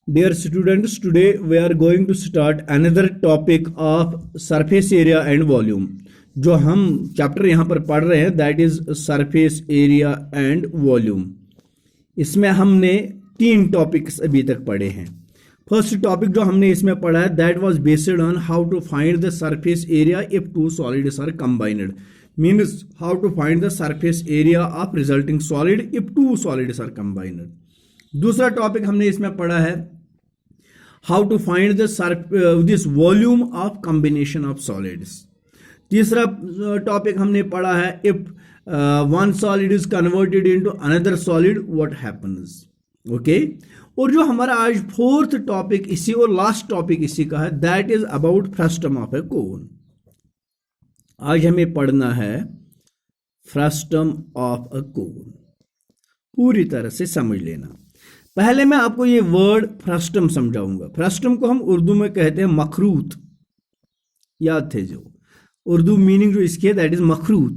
Dear students, today we are going to start another topic of surface area and volume. जो हम chapter यहाँ पर पढ़ रहे हैं that is surface area and volume. इसमें हमने 3 टॉपिक्स अभी तक पढ़े हैं. फर्स्ट टॉपिक जो हमने इसमें पढ़ा है that was based on how to find the surface area if two solids are combined. Means how to find the surface area of resulting solid if two solids are combined. दूसरा topic हमने इसमें पढ़ा है how to find the this volume of combination of solids. तीसरा topic हमने पढ़ा है if one solid is converted into another solid what happens. Okay. और जो हमारा आज फोर्थ टॉपिक इसी और लास्ट टॉपिक इसी का है that is about frustum of a cone. आज हमें पढ़ना है फ्रस्टम ऑफ अ कोन. पूरी तरह से समझ लेना. पहले मैं आपको ये वर्ड फ्रस्टम समझाऊंगा. फ्रस्टम को हम उर्दू में कहते हैं मखरूत. याद थे जो उर्दू मीनिंग जो इसकी है दैट इज मखरूत.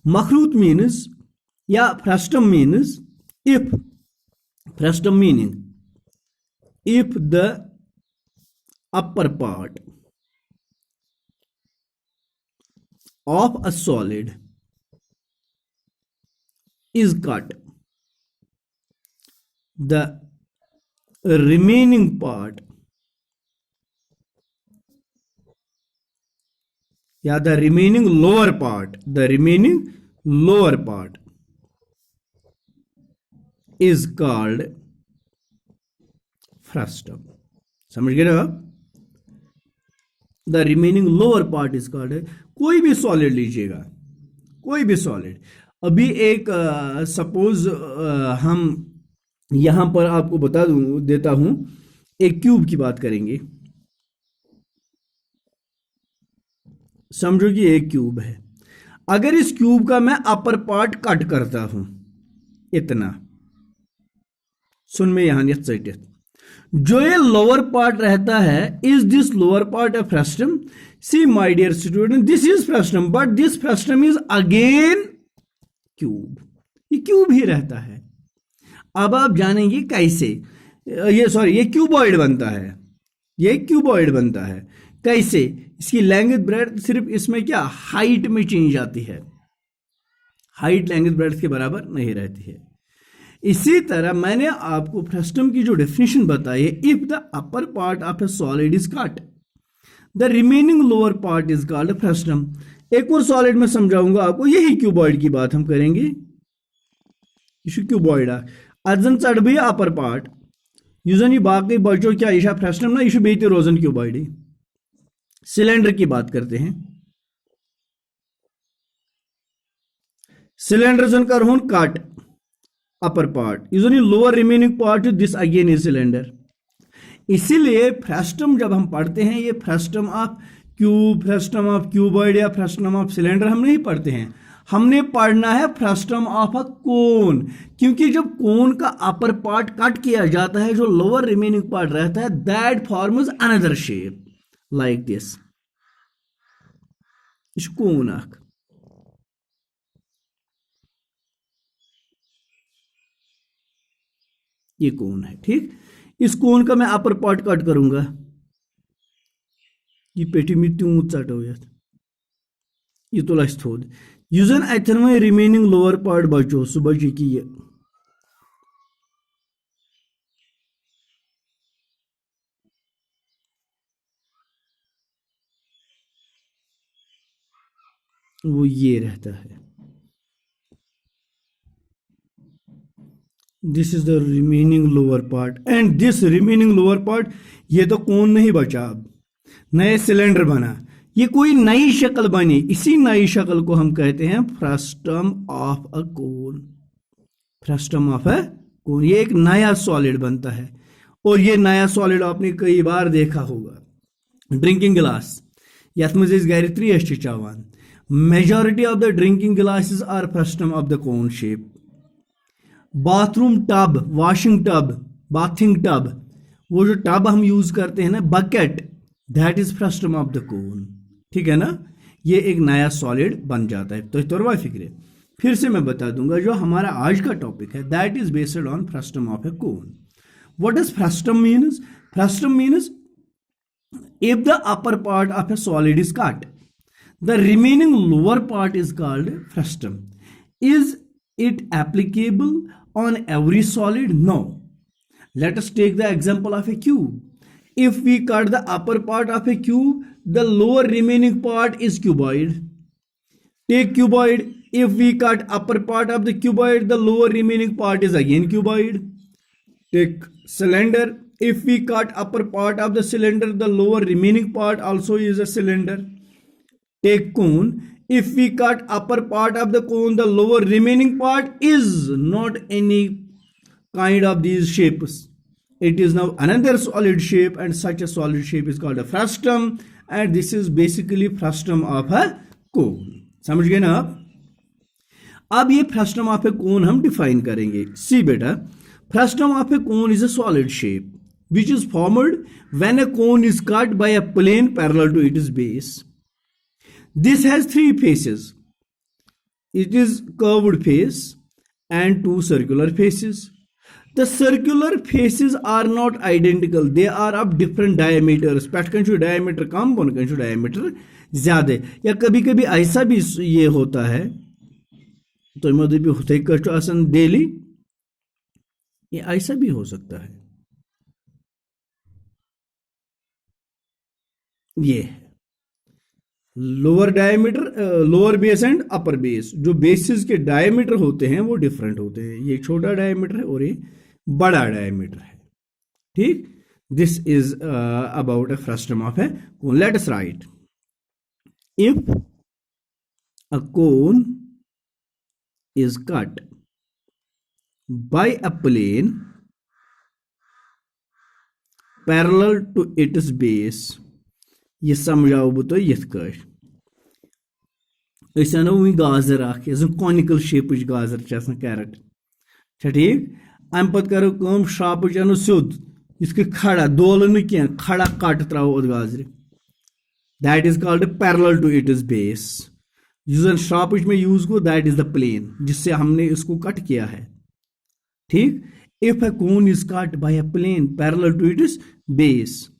मखरूत मीन्स या frustum means if. Frustum meaning if the upper part of a solid is cut, the remaining part या the remaining lower part is called frustum. समझ गए ना आप? The remaining lower part is called. कोई भी solid लीजिएगा, कोई भी सॉलिड. अभी एक सपोज हम यहां पर आपको बता देता हूं एक क्यूब की बात करेंगे. समझो कि एक क्यूब है. अगर इस क्यूब का मैं अपर पार्ट कट करता हूं इतना, सुन में यहां चटित, जो ये लोअर पार्ट रहता है is this lower part of frustum. See my dear student, this is frustum but this frustum is again cube. ये क्यूब ही रहता है. अब आप जानेंगे कैसे ये क्यूबॉइड बनता है. ये क्यूबॉइड बनता है कैसे? इसकी लेंथ ब्रेड्थ सिर्फ इसमें क्या हाइट में चेंज आती है. हाइट लेंथ ब्रेड्थ के बराबर नहीं रहती है. इसी तरह मैंने आपको फ्रस्टम की जो डेफिनेशन बताई है if the upper part of A solid is cut the remaining lower part is called frustum. एक और सॉलिड में समझाऊंगा आपको. यही क्यूबॉइड की बात हम करेंगे. यह क्यूबॉइड अजन चढ़ भी अपर पार्ट युजन ये बाकी बचो क्या यह फ्रस्टम ना यह बेहतर रोजन क्यूबॉइड. सिलेंडर की बात करते हैं. सिलेंडर जन कर होन कट अपर पार्ट युजन ये lower remaining part this again is cylinder. इसीलिए फ्रस्टम जब हम पढ़ते हैं ये frustum of cube, frustum of cuboid या फ्रस्टम ऑफ सिलेंडर हम नहीं पढ़ते हैं. हमने पढ़ना है फ्रस्टम ऑफ अ कोन. क्योंकि जब कोन का अपर पार्ट कट किया जाता है जो लोअर रिमेनिंग पार्ट रहता है that forms another shape like this. Cone अख ये कोन है. ठीक. इस कोन का मैं अपर पार्ट कट करूंगा. ये पेटी में त्यूत चटो ये तो लस थोद युजन अथन वह रिमेनिंग लोअर पार्ट बचो सह बचे कि ये वो ये रहता है. This is the remaining lower part and this remaining lower part ये तो कोन नहीं बचा. अब नए सिलेंडर बना. ये कोई नई शक्ल बनी. इसी नई शक्ल को हम कहते हैं frustum of a cone. Frustum of a cone. ये एक नया सॉलिड बनता है. और ये नया सॉलिड आपने कई बार देखा होगा. ड्रिंकिंग गिलास यथ मज गर त्रेश चवान. Majority of the drinking glasses are frustum of the cone shape. Bathroom tub, washing tub, bathing tub, वो जो टब हम यूज करते हैं ना bucket, that is frustum of the cone. ठीक है ना. ये एक नया सॉलिड बन जाता है. तो तोरवा फिक्र. फिर से मैं बता दूंगा जो हमारा आज का टॉपिक है that is based on frustum of a cone. What does frustum means? Frustum means if the upper part of a solid is cut, the remaining lower part is called frustum. Is it applicable on every solid? No. Let us take the example of a cube. If we cut the upper part of a cube, the lower remaining part is cuboid. Take cuboid. If we cut upper part of the cuboid, the lower remaining part is again cuboid. Take cylinder. If we cut upper part of the cylinder, the lower remaining part also is a cylinder. Take cone. If we cut upper part of the cone, the lower remaining part is not any kind of these shapes. It is now another solid shape, and such a solid shape is called a frustum, and this is basically frustum of a cone. समझ गए ना आप? अब ये frustum of a कोन हम define करेंगे. सी बेटा, frustum of a cone is a solid shape which is formed when a cone is cut by a plane parallel to its base. This has three faces. It is curved face and two circular faces. The circular faces are not identical. They are of different diameters. पेट का diameter कम, bone का diameter ज़्यादा. या कभी कभी ऐसा भी ये होता है, तो मतलब भी होता है कष्ट आसन डेली, ये ऐसा भी हो सकता है. ये lower diameter, lower base and upper base, जो बेसिस के डायमीटर होते हैं वो डिफरेंट होते हैं. ये छोटा डायमीटर है और ये बड़ा डायमीटर है. ठीक. This is about a frustum of a cone. Let us right. If a cone is cut by a plane parallel to its base. ये समझाओ बो तो यथ कश अस अनो वह गाजर अख कॉनिकल शेप गाजर कैरेट ठीक. अम पत करो कम श्राप अनो सिद्ध इस खड़ा दोल न क्या खड़ा कट त्रो गाजर. That is called parallel to its base. यूजन श्राप में यूज को दैट इज द प्लेन जिससे हमने इसको कट किया है. ठीक. If a cone is cut by a plane parallel to its base,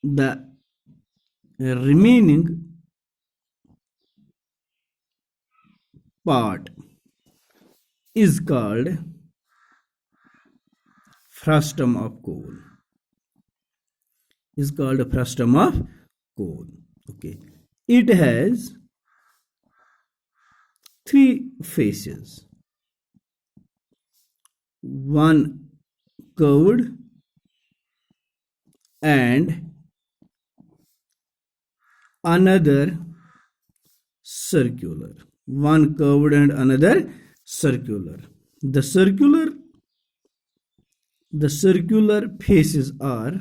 the remaining part is called frustum of cone. Is called a frustum of cone. Okay. It has three faces. One curved and another circular. One curved and another circular. The circular faces are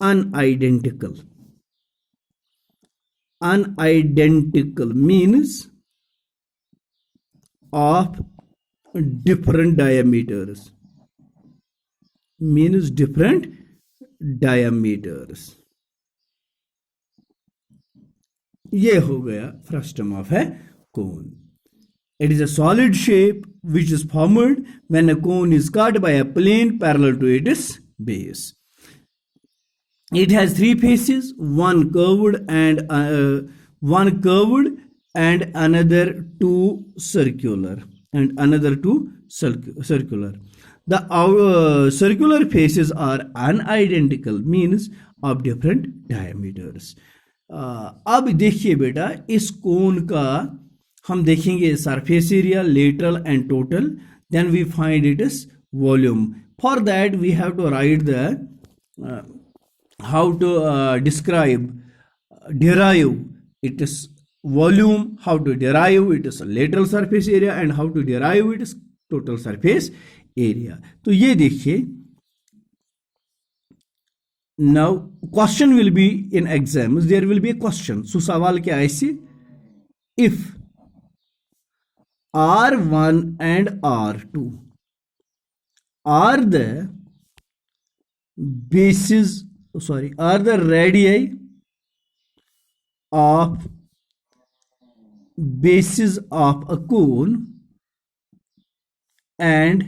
unidentical. Unidentical means of different diameters. Means different diameters. ये हो गया frustum of a cone. It is a solid shape which is formed when a cone is cut by a plane parallel to its base. It has three faces, one curved and another two circular, The circular faces are unidentical, means of different diameters. अब देखिए बेटा, इस कोन का हम देखेंगे surface area, lateral and total, then we find it is volume. For that we have to write the how to derive it is volume, how to derive it is lateral surface area, and how to derive it is total surface area. तो ये देखिए, now question will be in exams, there will be a question. So सवाल क्या ऐसे, if R1 and R2 are the bases, are the radii of bases of a cone, and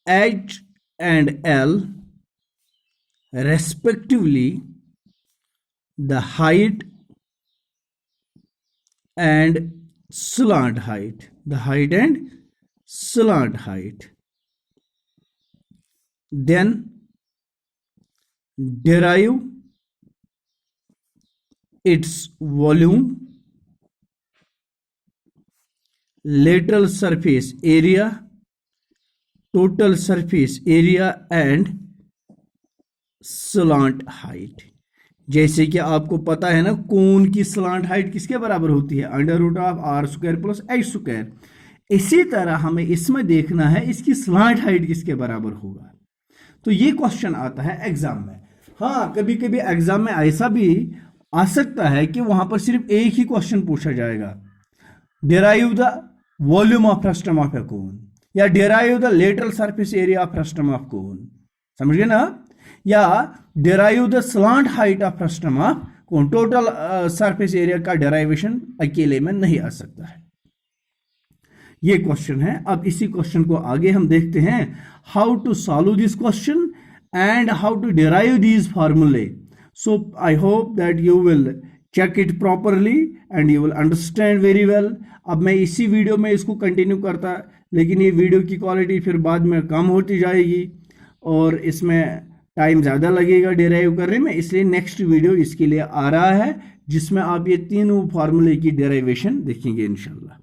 H and L respectively, the height and slant height, the height and slant height. Then derive its volume, lateral surface area, total surface area and slant height. जैसे कि आपको पता है ना, कोन की slant height किसके बराबर होती है, √r² प्लस h²। इसी तरह हमें इसमें देखना है इसकी स्लांट हाइट किसके बराबर होगा। तो ये क्वेश्चन आता है एग्जाम में। हाँ, कभी कभी एग्जाम में ऐसा भी आ सकता है कि वहां पर सिर्फ एक ही क्वेश्चन पूछा जाएगा, derive the volume of frustum of a cone, या derive the lateral surface area of frustum of cone, समझ गए ना, या derive the slant height of frustum of cone. Total surface area का डेराइवेशन अकेले में नहीं आ सकता है। ये क्वेश्चन है। अब इसी क्वेश्चन को आगे हम देखते हैं, how to solve this question and how to derive these फॉर्मूले। So I hope that you will check it properly and you will understand very well। अब मैं इसी वीडियो में इसको कंटिन्यू करता, लेकिन ये वीडियो की क्वालिटी फिर बाद में कम होती जाएगी और इसमें टाइम ज़्यादा लगेगा डिराइव करने में, इसलिए नेक्स्ट वीडियो इसके लिए आ रहा है जिसमें आप ये तीनों फार्मूले की डेरिवेशन देखेंगे इंशाल्लाह।